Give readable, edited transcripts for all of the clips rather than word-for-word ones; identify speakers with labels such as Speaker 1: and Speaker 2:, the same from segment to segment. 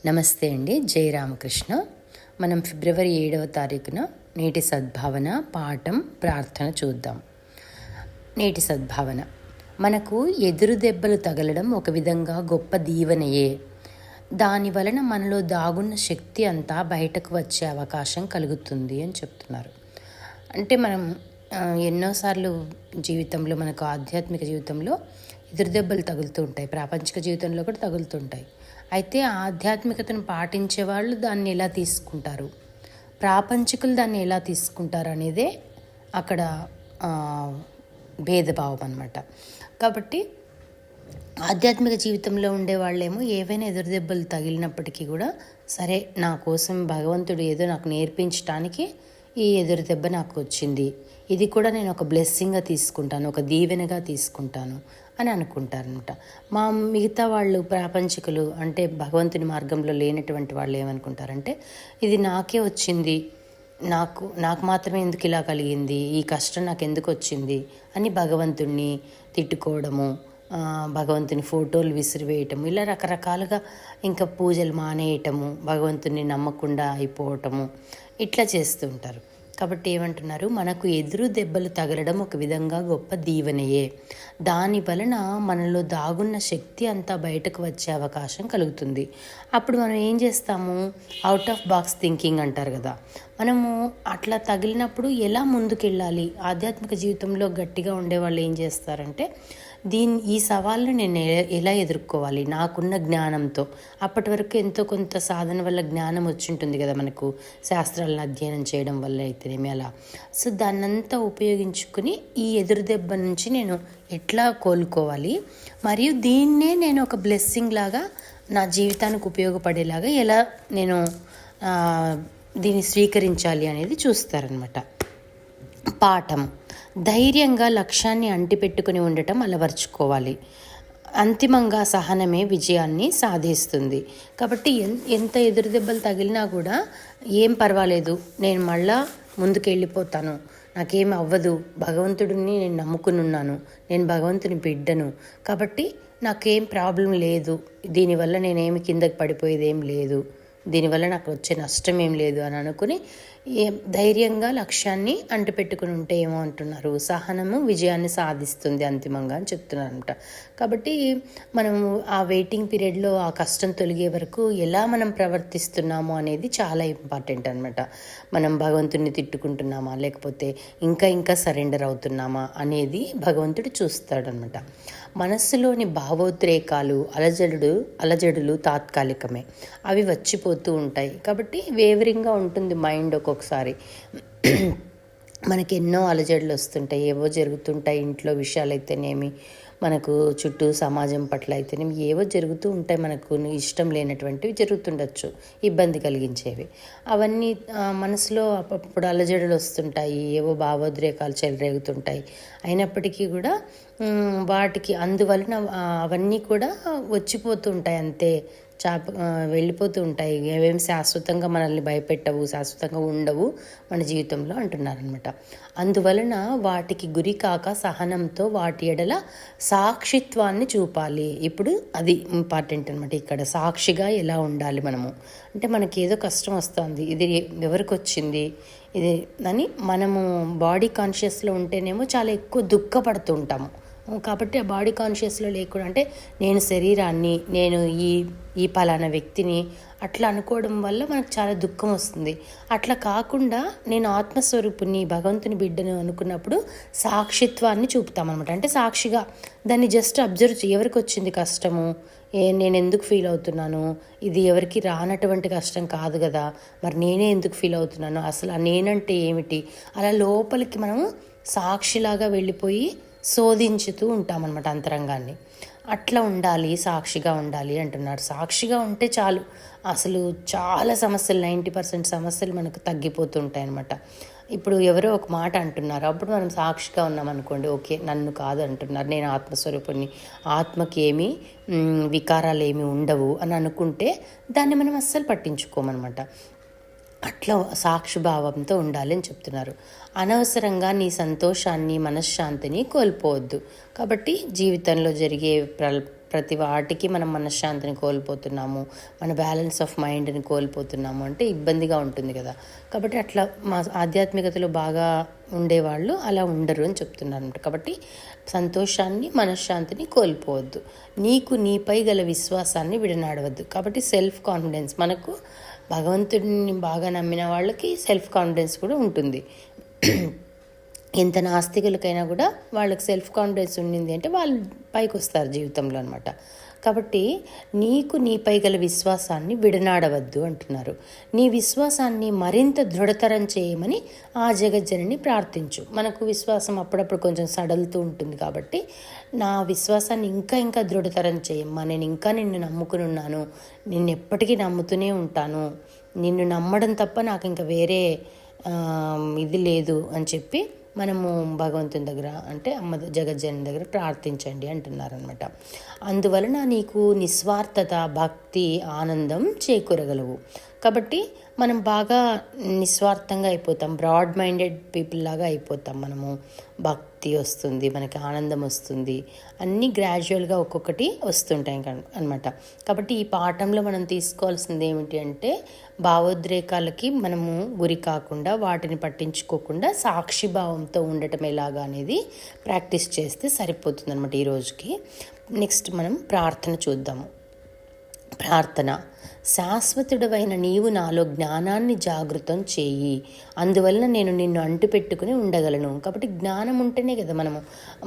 Speaker 1: నమస్తే అండి. జై రామకృష్ణ. మనం ఫిబ్రవరి 7వ తారీఖున నేటి సద్భావన పాఠం ప్రార్థన చూద్దాం. నేటి సద్భావన: మనకు ఎదురు దెబ్బలు తగలడం ఒక విధంగా గొప్ప దీవెనయే. దాని వలన మనలో దాగున్న శక్తి అంతా బయటకు వచ్చే అవకాశం కలుగుతుంది అని చెప్తున్నారు. అంటే మనం ఎన్నోసార్లు జీవితంలో, మనకు ఆధ్యాత్మిక జీవితంలో ఎదురు దెబ్బలు తగులుతూ ఉంటాయి, ప్రాపంచిక జీవితంలో కూడా తగులుతుంటాయి. అయితే ఆధ్యాత్మికతను పాటించే వాళ్ళు దాన్ని ఎలా తీసుకుంటారు, ప్రాపంచికులు దాన్ని ఎలా తీసుకుంటారు అనేదే అక్కడ భేదభావం అన్నమాట. కాబట్టి ఆధ్యాత్మిక జీవితంలో ఉండే వాళ్ళేమో ఏవైనా ఎదురు దెబ్బలు తగిలినప్పటికీ కూడా, సరే నా కోసం భగవంతుడు ఏదో నాకు నేర్పించడానికి ఈ ఎదురు దెబ్బ నాకు వచ్చింది, ఇది కూడా నేను ఒక బ్లెస్సింగ్గా తీసుకుంటాను, ఒక దీవెనగా తీసుకుంటాను అని అనుకుంటారనమాట. మిగతా వాళ్ళు, ప్రాపంచికులు, అంటే భగవంతుని మార్గంలో లేనటువంటి వాళ్ళు ఏమనుకుంటారంటే, ఇది నాకే వచ్చింది, నాకు మాత్రమే ఎందుకు ఇలా కలిగింది, ఈ కష్టం నాకు ఎందుకు వచ్చింది అని భగవంతుణ్ణి తిట్టుకోవడము, భగవంతుని ఫోటోలు విసిరివేయటము, ఇలా రకరకాలుగా ఇంకా పూజలు మానేయటము, భగవంతుని నమ్మకుండా అయిపోవటము, ఇట్లా చేస్తూ ఉంటారు. కాబట్టి ఏమంటున్నారు, మనకు ఎదురు దెబ్బలు తగలడం ఒక విధంగా గొప్ప దీవెనయే. దాని వలన మనలో దాగున్న శక్తి అంతా బయటకు వచ్చే అవకాశం కలుగుతుంది. అప్పుడు మనం ఏం చేస్తాము, అవుట్ ఆఫ్ బాక్స్ థింకింగ్ అంటారు కదా. మనము అట్లా తగిలినప్పుడు ఎలా ముందుకెళ్ళాలి, ఆధ్యాత్మిక జీవితంలో గట్టిగా ఉండేవాళ్ళు ఏం చేస్తారంటే, ఈ సవాళ్ళను నేను ఎలా ఎదుర్కోవాలి నాకున్న జ్ఞానంతో. అప్పటి వరకు ఎంతో కొంత సాధన వల్ల జ్ఞానం వచ్చి ఉంటుంది కదా మనకు, శాస్త్రాలను అధ్యయనం చేయడం వల్ల అయితేనేమి అలా. సో దాన్నంతా ఉపయోగించుకుని ఈ ఎదురు దెబ్బ నుంచి నేను ఎట్లా కోలుకోవాలి, మరియు దీన్నే నేను ఒక బ్లెస్సింగ్ లాగా నా జీవితానికి ఉపయోగపడేలాగా ఎలా నేను దీన్ని స్వీకరించాలి అనేది చూస్తారనమాట. పాఠం: ధైర్యంగా లక్ష్యాన్ని అంటిపెట్టుకుని ఉండటం అలవర్చుకోవాలి. అంతిమంగా సహనమే విజయాన్ని సాధిస్తుంది. కాబట్టి ఎంత ఎదురు దెబ్బలు తగిలినా కూడా ఏం పర్వాలేదు, నేను మళ్ళా ముందుకు వెళ్ళిపోతాను, నాకేం అవ్వదు, భగవంతుడిని నేను నమ్ముకుని ఉన్నాను, నేను భగవంతుని బిడ్డను, కాబట్టి నాకేం ప్రాబ్లం లేదు, దీనివల్ల నేనేమి కిందకి పడిపోయేది ఏం లేదు, దీనివల్ల నాకు వచ్చే నష్టం ఏం లేదు అని అనుకుని ధైర్యంగా లక్ష్యాన్ని అంటిపెట్టుకుని ఉంటే ఏమో అంటున్నారు, సహనము విజయాన్ని సాధిస్తుంది అంతిమంగా అని చెప్తున్నారనమాట. కాబట్టి మనము ఆ వెయిటింగ్ పీరియడ్లో ఆ కష్టం తొలగే వరకు ఎలా మనం ప్రవర్తిస్తున్నాము అనేది చాలా ఇంపార్టెంట్ అనమాట. మనం భగవంతుడిని తిట్టుకుంటున్నామా, లేకపోతే ఇంకా సరెండర్ అవుతున్నామా అనేది భగవంతుడు చూస్తాడనమాట. మనస్సులోని భావోద్రేకాలు, అలజడులు తాత్కాలికమే, అవి వచ్చిపోతూ ఉంటాయి. కాబట్టి వేవరింగ్గా ఉంటుంది మైండ్. ఒక్కొక్కసారి మనకి ఎన్నో అలజడులు వస్తుంటాయి, ఏవో జరుగుతుంటాయి, ఇంట్లో విషయాలైతేనేమి, మనకు చుట్టూ సమాజం పట్ల అయితేనేమి ఏవో జరుగుతూ ఉంటాయి, మనకు ఇష్టం లేనటువంటివి జరుగుతుండొచ్చు, ఇబ్బంది కలిగించేవి. అవన్నీ మనసులో అప్పుడు అలజడులు వస్తుంటాయి, ఏవో భావోద్రేకాలు చెలరేగుతుంటాయి. అయినప్పటికీ కూడా వాటికి అందువలన అవన్నీ కూడా వచ్చిపోతూ ఉంటాయి, అంతే వెళ్ళిపోతూ ఉంటాయి. ఏవేమి శాశ్వతంగా మనల్ని భయపెట్టవు, శాశ్వతంగా ఉండవు మన జీవితంలో అంటున్నారనమాట. అందువలన వాటికి గురి కాక సహనంతో వాటి ఎడల సాక్షిత్వాన్ని చూపాలి. ఇప్పుడు అది ఇంపార్టెంట్ అనమాట. ఇక్కడ సాక్షిగా ఎలా ఉండాలి మనము అంటే, మనకి ఏదో కష్టం వస్తుంది, ఇది ఎవరికి వచ్చింది ఇది అని మనము బాడీ కాన్షియస్లో ఉంటేనేమో చాలా ఎక్కువ దుఃఖపడుతూ ఉంటాము. కాబట్టి ఆ బాడీ కాన్షియస్లో లేకుండా, అంటే నేను శరీరాన్ని, నేను ఈ పలానా వ్యక్తిని అట్లా అనుకోవడం వల్ల మనకు చాలా దుఃఖం వస్తుంది. అట్లా కాకుండా నేను ఆత్మస్వరూపుని, భగవంతుని బిడ్డను అనుకున్నప్పుడు సాక్షిత్వాన్ని చూపుతామన్నమాట. అంటే సాక్షిగా దాన్ని జస్ట్ అబ్జర్వ్ ఎవరికి వచ్చింది కష్టము, నేను ఎందుకు ఫీల్ అవుతున్నాను, ఇది ఎవరికి రానటువంటి కష్టం కాదు కదా, మరి నేనే ఎందుకు ఫీల్ అవుతున్నాను, అసలు ఆ నేనంటే ఏమిటి, అలా లోపలికి మనము సాక్షిలాగా వెళ్ళిపోయి శోధించుతూ ఉంటామన్నమాట అంతరంగాన్ని. అట్లా ఉండాలి, సాక్షిగా ఉండాలి అంటున్నారు. సాక్షిగా ఉంటే చాలు, అసలు చాలా సమస్యలు, 90% సమస్యలు మనకు తగ్గిపోతూ ఉంటాయి అన్నమాట. ఇప్పుడు ఎవరో ఒక మాట అంటున్నారు, అప్పుడు మనం సాక్షిగా ఉన్నాం అనుకోండి, ఓకే నన్ను కాదు అంటున్నారు, నేను ఆత్మస్వరూపుని, ఆత్మకి ఏమీ వికారాలు ఏమీ ఉండవు అని అనుకుంటే దాన్ని మనం అస్సలు పట్టించుకోమన్నమాట. అట్లా సాక్షిభావంతో ఉండాలి అని చెప్తున్నారు. అనవసరంగా నీ సంతోషాన్ని, మనశ్శాంతిని కోల్పోవద్దు. కాబట్టి జీవితంలో జరిగే ప్రతి వాటికి మనం మనశ్శాంతిని కోల్పోతున్నాము, మన బ్యాలెన్స్ ఆఫ్ మైండ్ని కోల్పోతున్నాము అంటే ఇబ్బందిగా ఉంటుంది కదా. కాబట్టి అట్లా మా ఆధ్యాత్మికతలో బాగా ఉండేవాళ్ళు అలా ఉండరు అని చెప్తున్నారు అనమాట. కాబట్టి సంతోషాన్ని, మనశ్శాంతిని కోల్పోవద్దు, నీకు నీపై గల విశ్వాసాన్ని విడనాడవద్దు. కాబట్టి సెల్ఫ్ కాన్ఫిడెన్స్, మనకు భగవంతుడిని బాగా నమ్మిన వాళ్ళకి సెల్ఫ్ కాన్ఫిడెన్స్ కూడా ఉంటుంది. ఎంత నాస్తికులకైనా కూడా వాళ్ళకి సెల్ఫ్ కాన్ఫిడెన్స్ ఉండింది అంటే వాళ్ళు పైకి వస్తారు జీవితంలో అనమాట. కాబట్టి నీకు నీపై గల విశ్వాసాన్ని విడనాడవద్దు అంటున్నారు. నీ విశ్వాసాన్ని మరింత దృఢతరం చేయమని ఆ జగజ్జనని ప్రార్థించు. మనకు విశ్వాసం అప్పుడప్పుడు కొంచెం సడలుతూ ఉంటుంది కాబట్టి నా విశ్వాసాన్ని ఇంకా ఇంకా దృఢతరం చేయమ్మా, నేను ఇంకా నిన్ను నమ్ముకుని ఉన్నాను, నిన్ను ఎప్పటికీ నమ్ముతూనే ఉంటాను, నిన్ను నమ్మడం తప్ప నాకు ఇంకా వేరే ఇది లేదు అని చెప్పి మనము భగవంతుని దగ్గర అంటే అమ్మ జగజ్జనని దగ్గర ప్రార్థించండి అంటున్నారనమాట. అందువలన నీకు నిస్వార్థత, భక్తి, ఆనందం చేకూరగలవు. కాబట్టి మనం బాగా నిస్వార్థంగా అయిపోతాం, బ్రాడ్ మైండెడ్ పీపుల్ లాగా అయిపోతాం. మనము భక్తి వస్తుంది, మనకి ఆనందం వస్తుంది, అన్నీ గ్రాడ్యువల్గా ఒక్కొక్కటి వస్తుంటాయి అనమాట. కాబట్టి ఈ పాఠంలో మనం తీసుకోవాల్సింది ఏమిటి అంటే భావోద్రేకాలకి మనము గురి కాకుండా, వాటిని పట్టించుకోకుండా సాక్షిభావంతో ఉండటం ఎలాగా అనేది ప్రాక్టీస్ చేస్తే సరిపోతుంది అనమాట ఈ రోజుకి. నెక్స్ట్ మనం ప్రార్థన చూద్దాము. ప్రార్థన. శాశ్వతుడవైన నీవు నాలో జ్ఞానాన్ని జాగృతం చేయి, అందువలన నేను నిన్ను అంటుపెట్టుకుని ఉండగలను. కాబట్టి జ్ఞానం ఉంటేనే కదా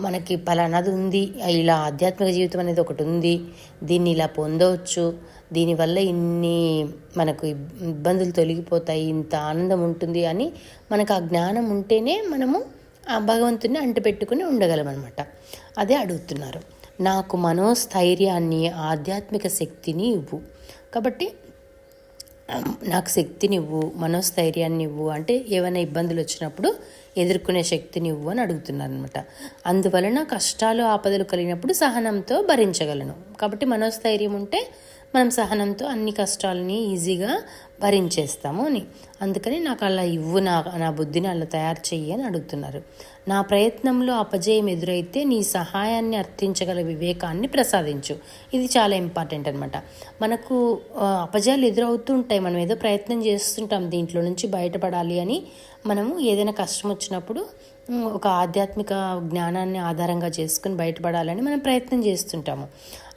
Speaker 1: మనకి పలానాది ఉంది, ఇలా ఆధ్యాత్మిక జీవితం అనేది ఒకటి ఉంది, దీన్ని ఇలా పొందవచ్చు, దీనివల్ల ఇన్ని మనకు ఇబ్బందులు తొలగిపోతాయి, ఇంత ఆనందం ఉంటుంది అని మనకు ఆ జ్ఞానం ఉంటేనే మనము ఆ భగవంతుని అంటుపెట్టుకుని ఉండగలం అనమాట. అదే అడుగుతున్నారు. నాకు మనోస్థైర్యాన్ని, ఆధ్యాత్మిక శక్తిని ఇవ్వు. కాబట్టి నాకు శక్తిని ఇవ్వు, మనోస్థైర్యాన్ని ఇవ్వు అంటే ఏమైనా ఇబ్బందులు వచ్చినప్పుడు ఎదుర్కొనే శక్తిని ఇవ్వు అని అడుగుతున్నారు అనమాట. అందువలన కష్టాలు, ఆపదలు కలిగినప్పుడు సహనంతో భరించగలను. కాబట్టి మనోస్థైర్యం ఉంటే మనం సహనంతో అన్ని కష్టాలని ఈజీగా భరించేస్తాము అని. అందుకని నాకు అలా ఇవ్వు, నా బుద్ధిని అలా తయారు చెయ్యి అని అడుగుతున్నారు. నా ప్రయత్నంలో అపజయం ఎదురైతే నీ సహాయాన్ని అర్థించగల వివేకాన్ని ప్రసాదించు. ఇది చాలా ఇంపార్టెంట్ అనమాట. మనకు అపజయాలు ఎదురవుతూ ఉంటాయి, మనం ఏదో ప్రయత్నం చేస్తుంటాం దీంట్లో నుంచి బయటపడాలి అని. మనము ఏదైనా కష్టం వచ్చినప్పుడు ఒక ఆధ్యాత్మిక జ్ఞానాన్ని ఆధారంగా చేసుకుని బయటపడాలని మనం ప్రయత్నం చేస్తుంటాము.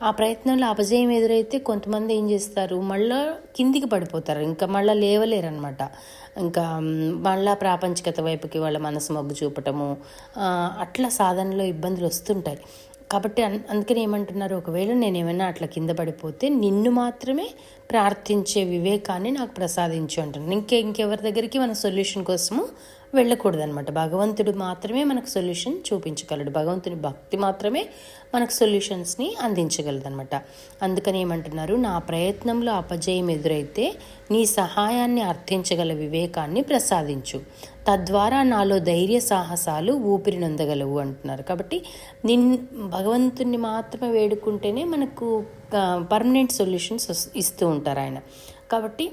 Speaker 1: ఆ ప్రయత్నంలో అపజయం ఎదురైతే కొంతమంది ఏం చేస్తారు, మళ్ళీ కిందికి పడిపోతారు, ఇంకా మళ్ళీ లేవలేరనమాట. ఇంకా మళ్ళీ ప్రాపంచికత వైపుకి వాళ్ళ మనసు మొగ్గు చూపటము, అట్లా సాధనలో ఇబ్బందులు వస్తుంటాయి. కాబట్టి అందుకని ఏమంటున్నారు, ఒకవేళ నేను ఏమైనా అట్లా కింద పడిపోతే నిన్ను మాత్రమే ప్రార్థించే వివేకాన్ని నాకు ప్రసాదించు అంటున్నాను. ఇంకెవరి దగ్గరికి మన సొల్యూషన్ కోసము వెళ్ళకూడదు అనమాట. భగవంతుడు మాత్రమే మనకు సొల్యూషన్ చూపించగలడు, భగవంతుని భక్తి మాత్రమే మనకు సొల్యూషన్స్ని అందించగలదు అనమాట. అందుకని ఏమంటున్నారు, నా ప్రయత్నంలో అపజయం ఎదురైతే నీ సహాయాన్ని అర్థించగల వివేకాన్ని ప్రసాదించు, తద్వారా నాలో ధైర్య సాహసాలు ఊపిరినందగలవు అంటున్నారు. కాబట్టి భగవంతుని మాత్రమే వేడుకుంటేనే మనకు పర్మనెంట్ సొల్యూషన్స్ ఇస్తూ ఉంటారు ఆయన. కాబట్టి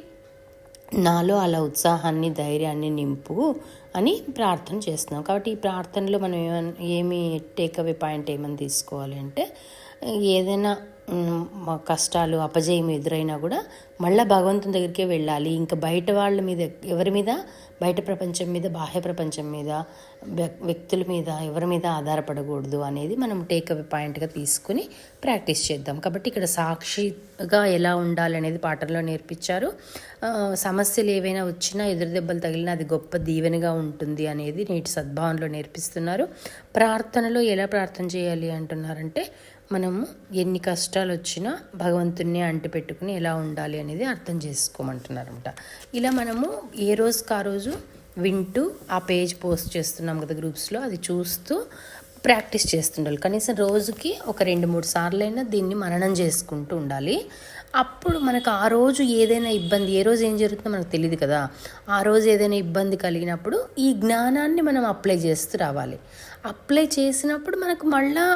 Speaker 1: నాలో అలా ఉత్సాహాన్ని, ధైర్యాన్ని నింపు అని ప్రార్థన చేస్తున్నాం. కాబట్టి ఈ ప్రార్థనలో మనం ఏమి టేక్అవే పాయింట్ ఏమని తీసుకోవాలి అంటే, ఏదైనా కష్టాలు, అపజయం ఎదురైనా కూడా మళ్ళీ భగవంతుని దగ్గరికే వెళ్ళాలి. ఇంకా బయట వాళ్ళ మీద, ఎవరి మీద, బయట ప్రపంచం మీద, బాహ్య ప్రపంచం మీద, వ్యక్తుల మీద, ఎవరి మీద ఆధారపడకూడదు అనేది మనం టేక్అవే పాయింట్గా తీసుకుని ప్రాక్టీస్ చేద్దాం. కాబట్టి ఇక్కడ సాక్షిగా ఎలా ఉండాలి అనేది పాఠంలో నేర్పించారు. సమస్యలు ఏవైనా వచ్చినా, ఎదురు దెబ్బలు తగిలినా అది గొప్ప దీవెనగా ఉంటుంది అనేది నేటి సద్భావనలో నేర్పిస్తున్నారు. ప్రార్థనలో ఎలా ప్రార్థన చేయాలి అంటున్నారంటే, మనము ఎన్ని కష్టాలు వచ్చినా భగవంతుని అంటిపెట్టుకుని ఎలా ఉండాలి అనేది అర్థం చేసుకోమంటున్నారన్నమాట. ఇలా మనము ఏ రోజుకి ఆ రోజు వింటూ, ఆ పేజ్ పోస్ట్ చేస్తున్నాం కదా గ్రూప్స్లో, అది చూస్తూ ప్రాక్టీస్ చేస్తుండాలి. కనీసం రోజుకి ఒక 2-3 సార్లైనా దీన్ని మననం చేసుకుంటూ ఉండాలి. అప్పుడు మనకు ఆ రోజు ఏదైనా ఇబ్బంది, ఏ రోజు ఏం జరుగుతుందో మనకు తెలియదు కదా, ఆ రోజు ఏదైనా ఇబ్బంది కలిగినప్పుడు ఈ జ్ఞానాన్ని మనం అప్లై చేస్తూ రావాలి. అప్లై చేసినప్పుడు మనకు మళ్ళా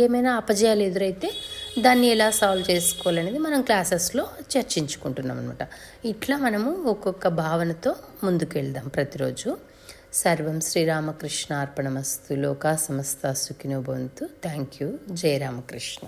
Speaker 1: ఏమైనా అపజయాలు ఎదురైతే దాన్ని ఎలా సాల్వ్ చేసుకోవాలనేది మనం క్లాసెస్లో చర్చించుకుంటున్నాం అనమాట. ఇట్లా మనము ఒక్కొక్క భావనతో ముందుకు వెళ్దాం ప్రతిరోజు. సర్వం శ్రీరామకృష్ణ అర్పణమస్తు. లోకా సమస్త సుఖినో భవంతు. Thank you. జయ రామకృష్ణ.